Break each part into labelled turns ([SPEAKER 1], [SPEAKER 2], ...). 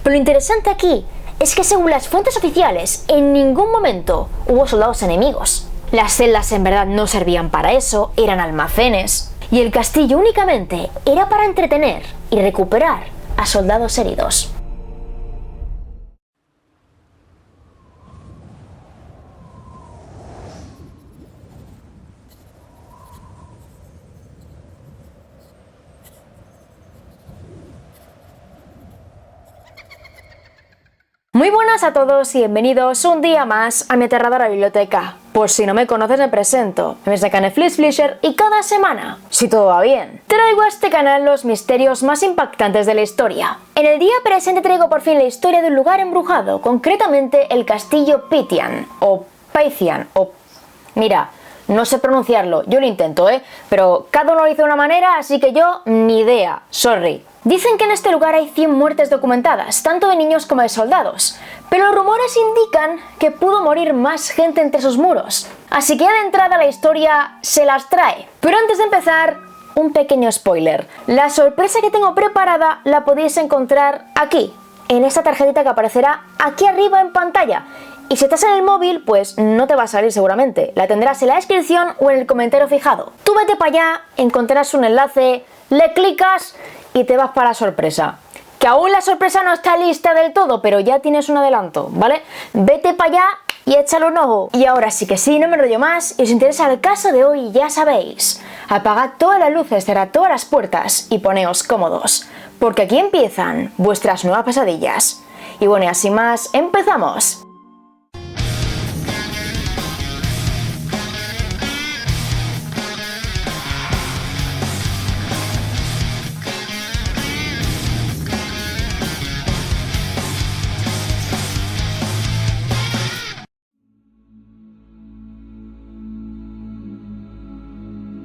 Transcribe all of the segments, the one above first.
[SPEAKER 1] Pero lo interesante aquí es que según las fuentes oficiales, en ningún momento hubo soldados enemigos. Las celdas en verdad no servían para eso, eran almacenes, y el castillo únicamente era para entretener y recuperar a soldados heridos. Muy buenas a todos y bienvenidos un día más a mi aterradora biblioteca. Por si no me conoces me presento, me llamo Fliss Fleischer y cada semana, si todo va bien, traigo a este canal los misterios más impactantes de la historia. En el día presente traigo por fin la historia de un lugar embrujado, concretamente el castillo Pythian, o Pythian, o... Mira, no sé pronunciarlo, yo lo intento, pero cada uno lo dice de una manera, así que yo ni idea, sorry. Dicen que en este lugar hay 100 muertes documentadas, tanto de niños como de soldados, pero los rumores indican que pudo morir más gente entre sus muros. Así que ya de entrada la historia se las trae. Pero antes de empezar, un pequeño spoiler. La sorpresa que tengo preparada la podéis encontrar aquí, en esta tarjetita que aparecerá aquí arriba en pantalla. Y si estás en el móvil, pues no te va a salir seguramente. La tendrás en la descripción o en el comentario fijado. Tú vete para allá, encontrarás un enlace, le clicas y te vas para la sorpresa. Que aún la sorpresa no está lista del todo, pero ya tienes un adelanto, ¿vale? Vete para allá y échale un ojo. Y ahora sí que sí, no me enrollo más, y os interesa el caso de hoy, ya sabéis. Apagad todas las luces, cerrad todas las puertas y poneos cómodos, porque aquí empiezan vuestras nuevas pesadillas. Y bueno, y así más, ¡empezamos!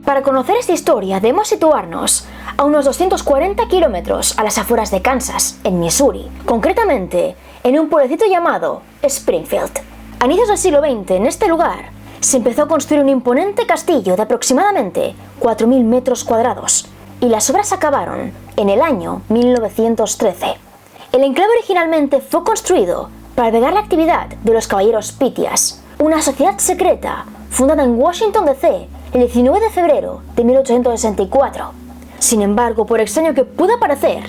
[SPEAKER 1] Para conocer esta historia debemos situarnos a unos 240 kilómetros a las afueras de Kansas, en Missouri, concretamente en un pueblecito llamado Springfield. A inicios del siglo XX, en este lugar, se empezó a construir un imponente castillo de aproximadamente 4.000 metros cuadrados, y las obras acabaron en el año 1913. El enclave originalmente fue construido para albergar la actividad de los caballeros Pythias, una sociedad secreta fundada en Washington D.C. el 19 de febrero de 1864. Sin embargo, por extraño que pueda parecer,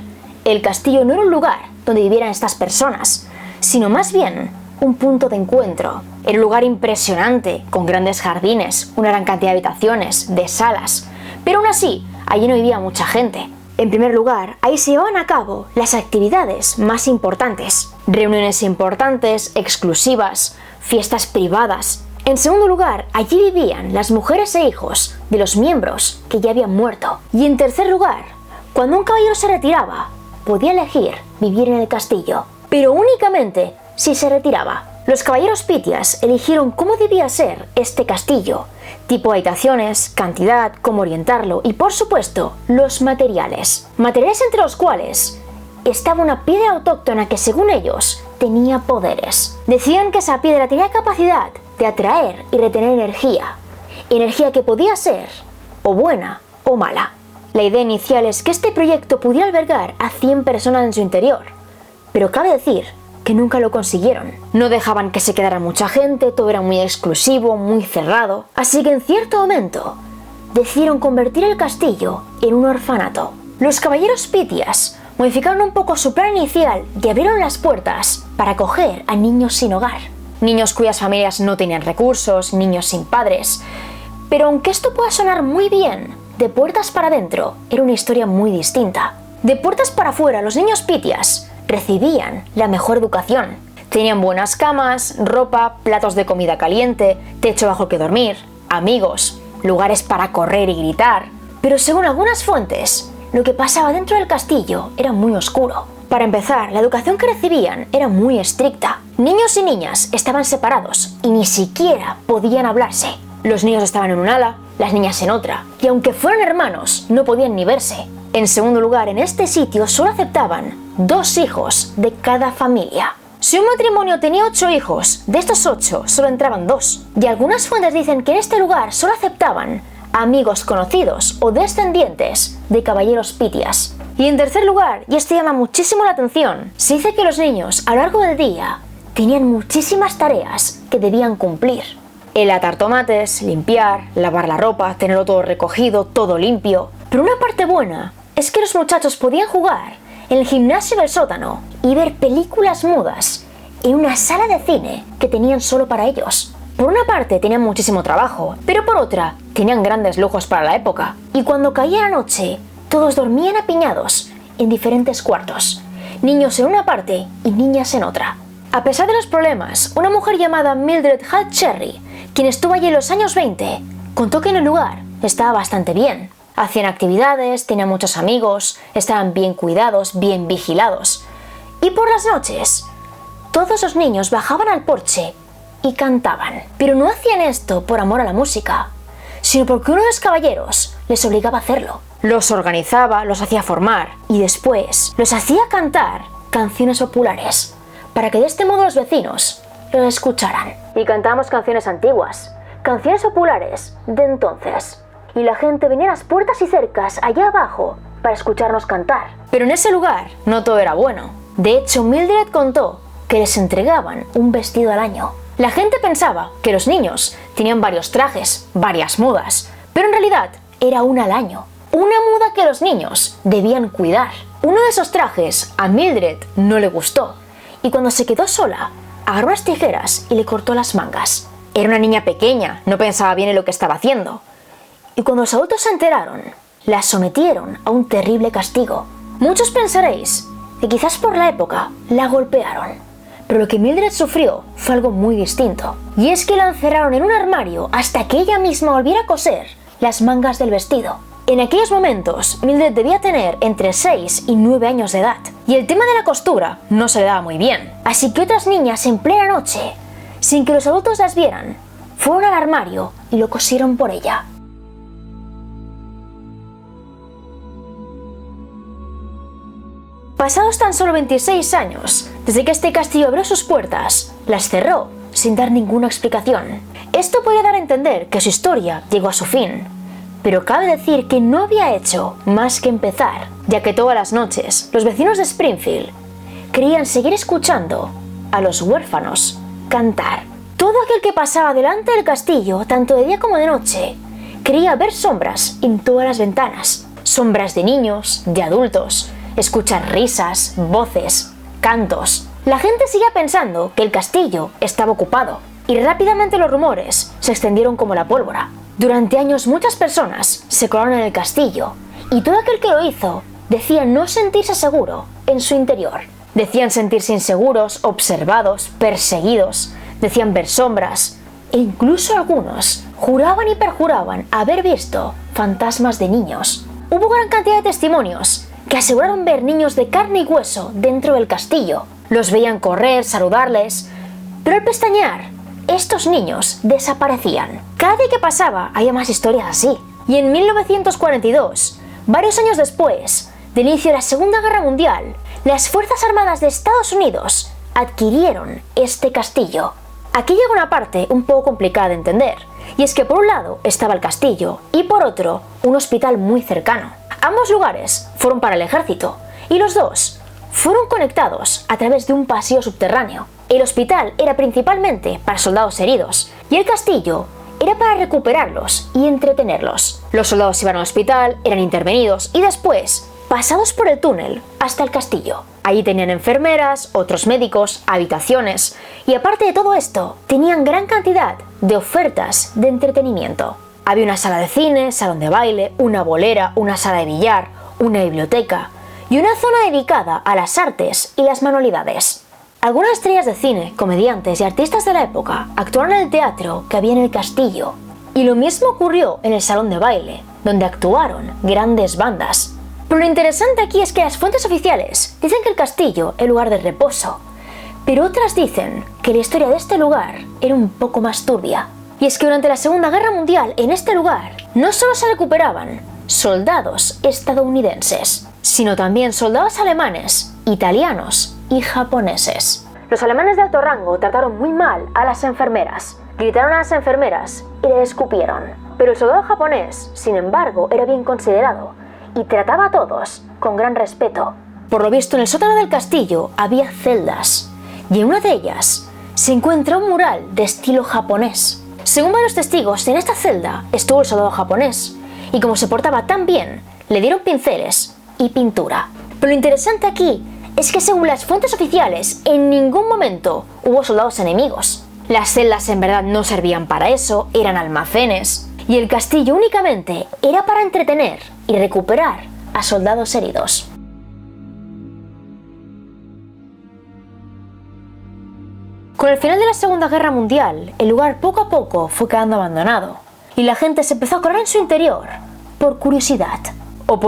[SPEAKER 1] el castillo no era un lugar donde vivieran estas personas, sino más bien un punto de encuentro. Era un lugar impresionante, con grandes jardines, una gran cantidad de habitaciones, de salas, pero aún así, allí no vivía mucha gente. En primer lugar, ahí se llevaban a cabo las actividades más importantes, reuniones importantes, exclusivas, fiestas privadas. En segundo lugar, allí vivían las mujeres e hijos de los miembros que ya habían muerto. Y en tercer lugar, cuando un caballero se retiraba, podía elegir vivir en el castillo, pero únicamente si se retiraba. Los caballeros Pythias eligieron cómo debía ser este castillo, tipo de habitaciones, cantidad, cómo orientarlo y, por supuesto, los materiales. Materiales entre los cuales estaba una piedra autóctona que, según ellos, tenía poderes. Decían que esa piedra tenía capacidad de atraer y retener energía que podía ser o buena o mala. La idea inicial es que este proyecto pudiera albergar a 100 personas en su interior, pero cabe decir que nunca lo consiguieron. No dejaban que se quedara mucha gente, todo era muy exclusivo, muy cerrado, así que en cierto momento decidieron convertir el castillo en un orfanato. Los caballeros Pythias modificaron un poco su plan inicial y abrieron las puertas para acoger a niños sin hogar. Niños cuyas familias no tenían recursos, niños sin padres. Pero aunque esto pueda sonar muy bien, de puertas para adentro era una historia muy distinta. De puertas para afuera, los niños Pythias recibían la mejor educación. Tenían buenas camas, ropa, platos de comida caliente, techo bajo el que dormir, amigos, lugares para correr y gritar. Pero según algunas fuentes, lo que pasaba dentro del castillo era muy oscuro. Para empezar, la educación que recibían era muy estricta. Niños y niñas estaban separados y ni siquiera podían hablarse. Los niños estaban en un ala, las niñas en otra, y aunque fueran hermanos, no podían ni verse. En segundo lugar, en este sitio solo aceptaban 2 hijos de cada familia. Si un matrimonio tenía 8 hijos, de estos 8 solo entraban 2. Y algunas fuentes dicen que en este lugar solo aceptaban amigos conocidos o descendientes de caballeros pitias. Y en tercer lugar, y esto llama muchísimo la atención, se dice que los niños a lo largo del día tenían muchísimas tareas que debían cumplir. El atar tomates, limpiar, lavar la ropa, tenerlo todo recogido, todo limpio. Pero una parte buena es que los muchachos podían jugar en el gimnasio del sótano y ver películas mudas en una sala de cine que tenían solo para ellos. Por una parte tenían muchísimo trabajo, pero por otra tenían grandes lujos para la época. Y cuando caía la noche, todos dormían apiñados en diferentes cuartos, niños en una parte y niñas en otra. A pesar de los problemas, una mujer llamada Mildred Hall Cherry, quien estuvo allí en los años 20, contó que en el lugar estaba bastante bien. Hacían actividades, tenían muchos amigos, estaban bien cuidados, bien vigilados. Y por las noches, todos los niños bajaban al porche y cantaban. Pero no hacían esto por amor a la música, sino porque uno de los caballeros les obligaba a hacerlo. Los organizaba, los hacía formar y después los hacía cantar canciones populares para que de este modo los vecinos los escucharan. Y cantábamos canciones antiguas, canciones populares de entonces. Y la gente venía a las puertas y cercas allá abajo para escucharnos cantar. Pero en ese lugar no todo era bueno. De hecho, Mildred contó que les entregaban un vestido al año. La gente pensaba que los niños tenían varios trajes, varias mudas, pero en realidad era una al año. Una muda que los niños debían cuidar. Uno de esos trajes a Mildred no le gustó y cuando se quedó sola, agarró unas tijeras y le cortó las mangas. Era una niña pequeña, no pensaba bien en lo que estaba haciendo. Y cuando los adultos se enteraron, la sometieron a un terrible castigo. Muchos pensaréis que quizás por la época la golpearon, pero lo que Mildred sufrió fue algo muy distinto. Y es que la encerraron en un armario hasta que ella misma volviera a coser las mangas del vestido. En aquellos momentos, Mildred debía tener entre 6 y 9 años de edad, y el tema de la costura no se le daba muy bien. Así que otras niñas en plena noche, sin que los adultos las vieran, fueron al armario y lo cosieron por ella. Pasados tan solo 26 años, desde que este castillo abrió sus puertas, las cerró sin dar ninguna explicación. Esto podría dar a entender que su historia llegó a su fin, pero cabe decir que no había hecho más que empezar, ya que todas las noches los vecinos de Springfield querían seguir escuchando a los huérfanos cantar. Todo aquel que pasaba delante del castillo, tanto de día como de noche, creía ver sombras en todas las ventanas. Sombras de niños, de adultos, escuchar risas, voces, cantos. La gente seguía pensando que el castillo estaba ocupado y rápidamente los rumores se extendieron como la pólvora. Durante años muchas personas se colaron en el castillo y todo aquel que lo hizo decía no sentirse seguro en su interior. Decían sentirse inseguros, observados, perseguidos, decían ver sombras e incluso algunos juraban y perjuraban haber visto fantasmas de niños. Hubo gran cantidad de testimonios que aseguraron ver niños de carne y hueso dentro del castillo. Los veían correr, saludarles, pero al pestañear, estos niños desaparecían. Cada día que pasaba había más historias así. Y en 1942, varios años después del inicio de la Segunda Guerra Mundial, las Fuerzas Armadas de Estados Unidos adquirieron este castillo. Aquí llega una parte un poco complicada de entender, y es que por un lado estaba el castillo y por otro un hospital muy cercano. Ambos lugares fueron para el ejército y los dos fueron conectados a través de un pasillo subterráneo. El hospital era principalmente para soldados heridos y el castillo era para recuperarlos y entretenerlos. Los soldados iban al hospital, eran intervenidos y después pasados por el túnel hasta el castillo. Allí tenían enfermeras, otros médicos, habitaciones y aparte de todo esto, tenían gran cantidad de ofertas de entretenimiento. Había una sala de cine, salón de baile, una bolera, una sala de billar, una biblioteca y una zona dedicada a las artes y las manualidades. Algunas estrellas de cine, comediantes y artistas de la época actuaron en el teatro que había en el castillo. Y lo mismo ocurrió en el salón de baile, donde actuaron grandes bandas. Pero lo interesante aquí es que las fuentes oficiales dicen que el castillo es lugar de reposo, pero otras dicen que la historia de este lugar era un poco más turbia. Y es que durante la Segunda Guerra Mundial en este lugar no solo se recuperaban soldados estadounidenses, sino también soldados alemanes, italianos y japoneses. Los alemanes de alto rango trataron muy mal a las enfermeras, gritaron a las enfermeras y les escupieron. Pero el soldado japonés, sin embargo, era bien considerado y trataba a todos con gran respeto. Por lo visto, en el sótano del castillo había celdas, y en una de ellas se encuentra un mural de estilo japonés. Según varios testigos, en esta celda estuvo el soldado japonés, y como se portaba tan bien, le dieron pinceles y pintura. Pero lo interesante aquí es que según las fuentes oficiales, en ningún momento hubo soldados enemigos. Las celdas en verdad no servían para eso, eran almacenes, y el castillo únicamente era para entretener y recuperar a soldados heridos. Con el final de la Segunda Guerra Mundial, el lugar poco a poco fue quedando abandonado, y la gente se empezó a colar en su interior por curiosidad, o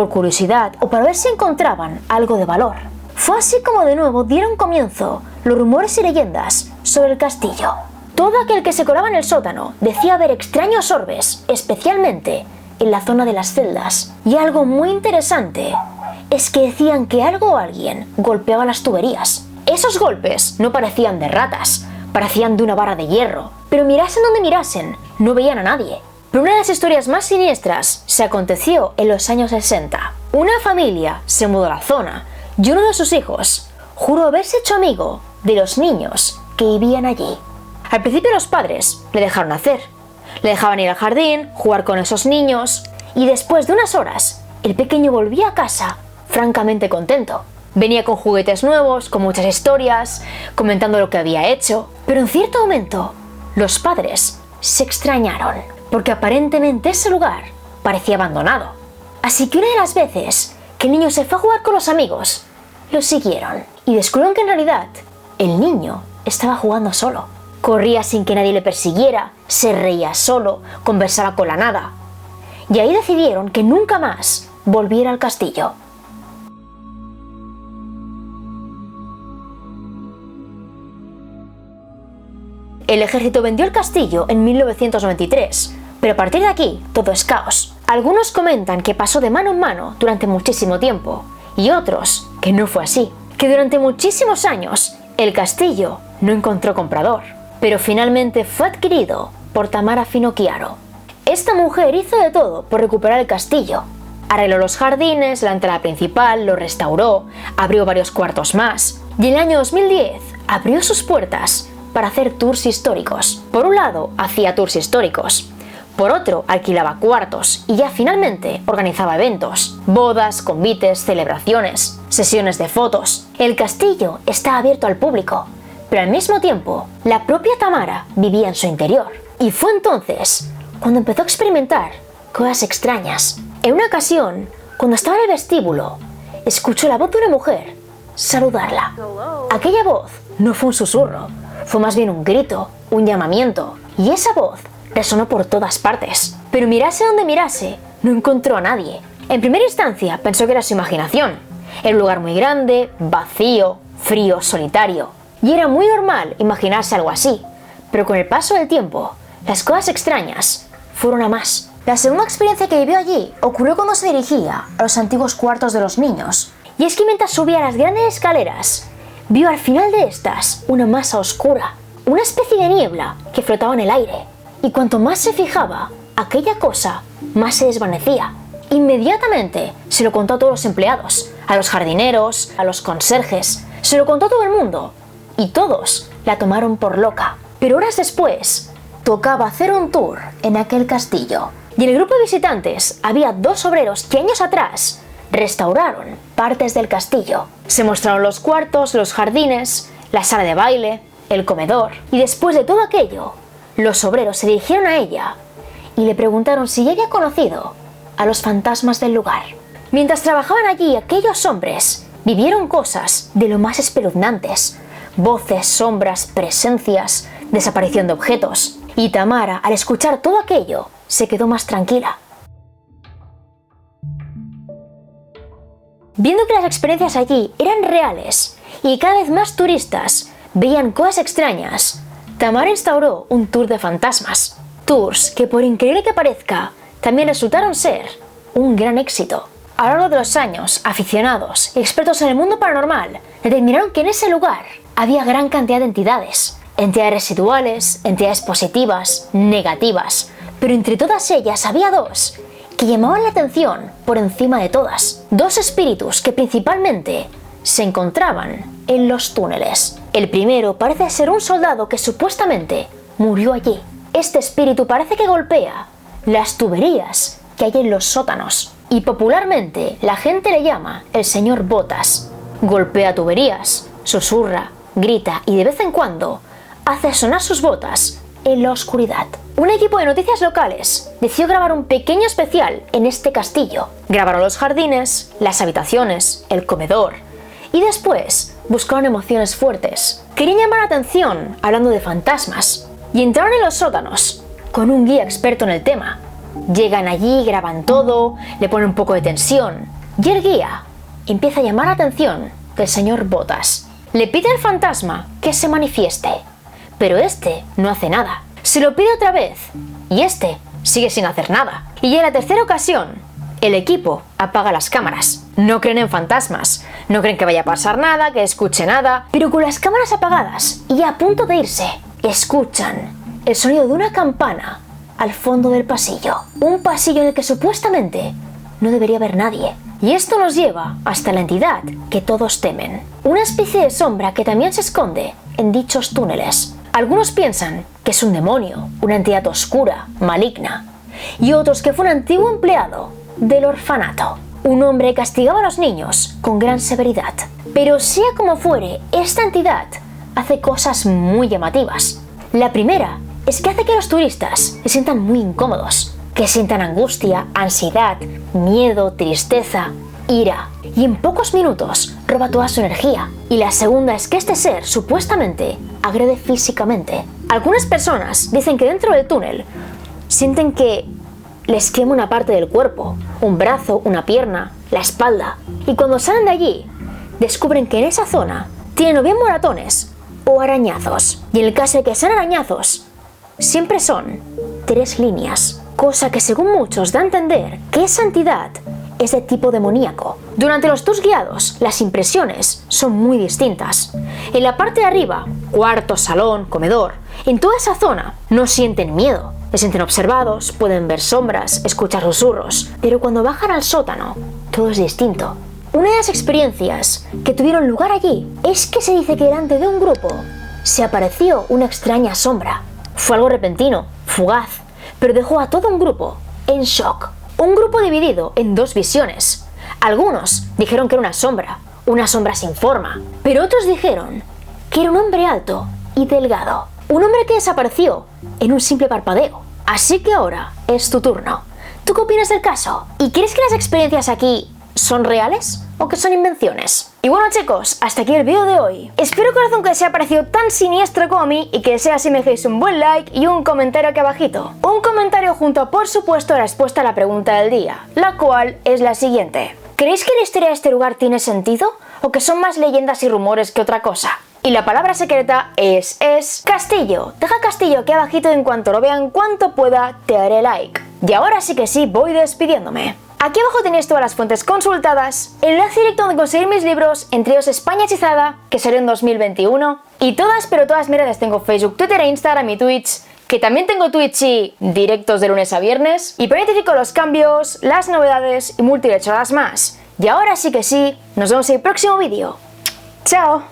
[SPEAKER 1] para ver si encontraban algo de valor. Fue así como de nuevo dieron comienzo los rumores y leyendas sobre el castillo. Todo aquel que se colaba en el sótano decía ver extraños orbes, especialmente en la zona de las celdas. Y algo muy interesante es que decían que algo o alguien golpeaba las tuberías. Esos golpes no parecían de ratas, parecían de una barra de hierro, pero mirasen donde mirasen, no veían a nadie. Pero una de las historias más siniestras se aconteció en los años 60. Una familia se mudó a la zona y uno de sus hijos juró haberse hecho amigo de los niños que vivían allí. Al principio los padres le dejaron hacer, le dejaban ir al jardín, jugar con esos niños, y después de unas horas el pequeño volvía a casa francamente contento. Venía con juguetes nuevos, con muchas historias, comentando lo que había hecho, pero en cierto momento los padres se extrañaron, porque aparentemente ese lugar parecía abandonado. Así que una de las veces que el niño se fue a jugar con los amigos, lo siguieron y descubrieron que en realidad el niño estaba jugando solo. Corría sin que nadie le persiguiera, se reía solo, conversaba con la nada. Y ahí decidieron que nunca más volviera al castillo. El ejército vendió el castillo en 1993, pero a partir de aquí todo es caos. Algunos comentan que pasó de mano en mano durante muchísimo tiempo, y otros que no fue así, que durante muchísimos años el castillo no encontró comprador, pero finalmente fue adquirido por Tamara Finocchiaro. Esta mujer hizo de todo por recuperar el castillo. Arregló los jardines, la entrada principal, lo restauró, abrió varios cuartos más, y en el año 2010 abrió sus puertas para hacer tours históricos. Por un lado, hacía tours históricos. Por otro, alquilaba cuartos y ya finalmente organizaba eventos, bodas, convites, celebraciones, sesiones de fotos. El castillo está abierto al público, pero al mismo tiempo, la propia Tamara vivía en su interior. Y fue entonces cuando empezó a experimentar cosas extrañas. En una ocasión, cuando estaba en el vestíbulo, escuchó la voz de una mujer saludarla. Aquella voz no fue un susurro, fue más bien un grito, un llamamiento, y esa voz resonó por todas partes. Pero mirase donde mirase, no encontró a nadie. En primera instancia pensó que era su imaginación. Era un lugar muy grande, vacío, frío, solitario. Y era muy normal imaginarse algo así. Pero con el paso del tiempo, las cosas extrañas fueron a más. La segunda experiencia que vivió allí ocurrió cuando se dirigía a los antiguos cuartos de los niños. Y es que mientras subía las grandes escaleras, vio al final de estas una masa oscura, una especie de niebla que flotaba en el aire. Y cuanto más se fijaba, aquella cosa más se desvanecía. Inmediatamente se lo contó a todos los empleados, a los jardineros, a los conserjes, se lo contó a todo el mundo. Y todos la tomaron por loca. Pero horas después, tocaba hacer un tour en aquel castillo. Y en el grupo de visitantes había dos obreros que años atrás restauraron partes del castillo. Se mostraron los cuartos, los jardines, la sala de baile, el comedor. Y después de todo aquello, los obreros se dirigieron a ella y le preguntaron si ya había conocido a los fantasmas del lugar. Mientras trabajaban allí, aquellos hombres vivieron cosas de lo más espeluznantes. Voces, sombras, presencias, desaparición de objetos. Y Tamara, al escuchar todo aquello, se quedó más tranquila. Viendo que las experiencias allí eran reales y cada vez más turistas veían cosas extrañas, Tamara instauró un tour de fantasmas. Tours que, por increíble que parezca, también resultaron ser un gran éxito. A lo largo de los años, aficionados y expertos en el mundo paranormal determinaron que en ese lugar había gran cantidad de entidades. Entidades residuales, entidades positivas, negativas. Pero entre todas ellas había dos que llamaban la atención por encima de todas. Dos espíritus que principalmente se encontraban en los túneles. El primero parece ser un soldado que supuestamente murió allí. Este espíritu parece que golpea las tuberías que hay en los sótanos y popularmente la gente le llama el señor Botas. Golpea tuberías, susurra, grita y de vez en cuando hace sonar sus botas en la oscuridad. Un equipo de noticias locales decidió grabar un pequeño especial en este castillo. Grabaron los jardines, las habitaciones, el comedor y después buscaron emociones fuertes. Querían llamar la atención hablando de fantasmas y entraron en los sótanos con un guía experto en el tema. Llegan allí, graban todo, le ponen un poco de tensión y el guía empieza a llamar la atención del señor Botas. Le pide al fantasma que se manifieste, pero este no hace nada. Se lo pide otra vez y este sigue sin hacer nada. Y en la tercera ocasión, el equipo apaga las cámaras. No creen en fantasmas, no creen que vaya a pasar nada, que escuche nada, pero con las cámaras apagadas y a punto de irse, escuchan el sonido de una campana al fondo del pasillo. Un pasillo en el que supuestamente no debería haber nadie. Y esto nos lleva hasta la entidad que todos temen. Una especie de sombra que también se esconde en dichos túneles. Algunos piensan que es un demonio, una entidad oscura, maligna. Y otros que fue un antiguo empleado del orfanato. Un hombre que castigaba a los niños con gran severidad. Pero sea como fuere, esta entidad hace cosas muy llamativas. La primera es que hace que los turistas se sientan muy incómodos, que sientan angustia, ansiedad, miedo, tristeza, ira, y en pocos minutos roba toda su energía. Y la segunda es que este ser supuestamente agrede físicamente. Algunas personas dicen que dentro del túnel sienten que les quema una parte del cuerpo, un brazo, una pierna, la espalda, y cuando salen de allí descubren que en esa zona tienen o bien moratones o arañazos, y en el caso de que sean arañazos siempre son 3 líneas, cosa que según muchos da a entender que esa entidad es de tipo demoníaco. Durante los tours guiados, las impresiones son muy distintas. En la parte de arriba, cuarto, salón, comedor, en toda esa zona no sienten miedo, se sienten observados, pueden ver sombras, escuchar susurros, pero cuando bajan al sótano, todo es distinto. Una de las experiencias que tuvieron lugar allí es que se dice que delante de un grupo se apareció una extraña sombra. Fue algo repentino, fugaz, pero dejó a todo un grupo en shock. Un grupo dividido en 2 visiones. Algunos dijeron que era una sombra sin forma, pero otros dijeron que era un hombre alto y delgado. Un hombre que desapareció en un simple parpadeo. Así que ahora es tu turno. ¿Tú qué opinas del caso? ¿Y crees que las experiencias aquí son reales o que son invenciones? Y bueno chicos, hasta aquí el vídeo de hoy. Espero corazón que os haya parecido tan siniestro como a mí y que sea así me dejéis un buen like y un comentario aquí abajito. Un comentario junto a por supuesto la respuesta a la pregunta del día, la cual es la siguiente. ¿Creéis que la historia de este lugar tiene sentido o que son más leyendas y rumores que otra cosa? Y la palabra secreta es castillo. Deja castillo aquí abajito y en cuanto lo vea, en cuanto pueda, te haré like. Y ahora sí que sí, voy despidiéndome. Aquí abajo tenéis todas las fuentes consultadas, enlace directo donde conseguir mis libros, entre ellos España Hechizada, que salió en 2021, y todas, pero todas mis redes, tengo Facebook, Twitter e Instagram y Twitch, que también tengo Twitch y directos de lunes a viernes, y por ahí te notifico los cambios, las novedades y multilechoradas más. Y ahora sí que sí, nos vemos en el próximo vídeo. ¡Chao!